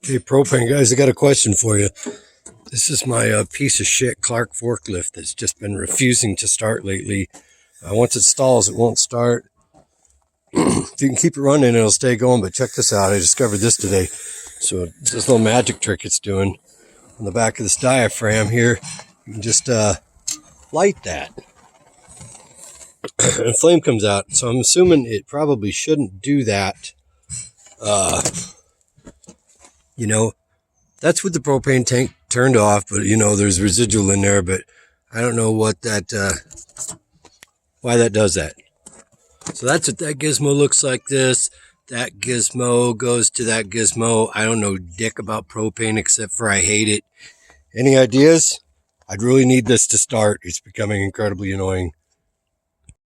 Okay, propane guys, I got a question for you. This is my piece of shit Clark forklift that's just been refusing to start lately. Once it stalls, it won't start. If you can keep it running, it'll stay going, but check this out. I discovered this today. So this little magic trick it's doing on the back of this diaphragm here. You can just light that. And flame comes out. So I'm assuming it probably shouldn't do that. You know, that's with the propane tank turned off, but you know, there's residual in there, but I don't know what that, why that does that. So that's what that gizmo looks like this. That gizmo goes to that gizmo. I don't know dick about propane except for I hate it. Any ideas? I'd really need this to start. It's becoming incredibly annoying.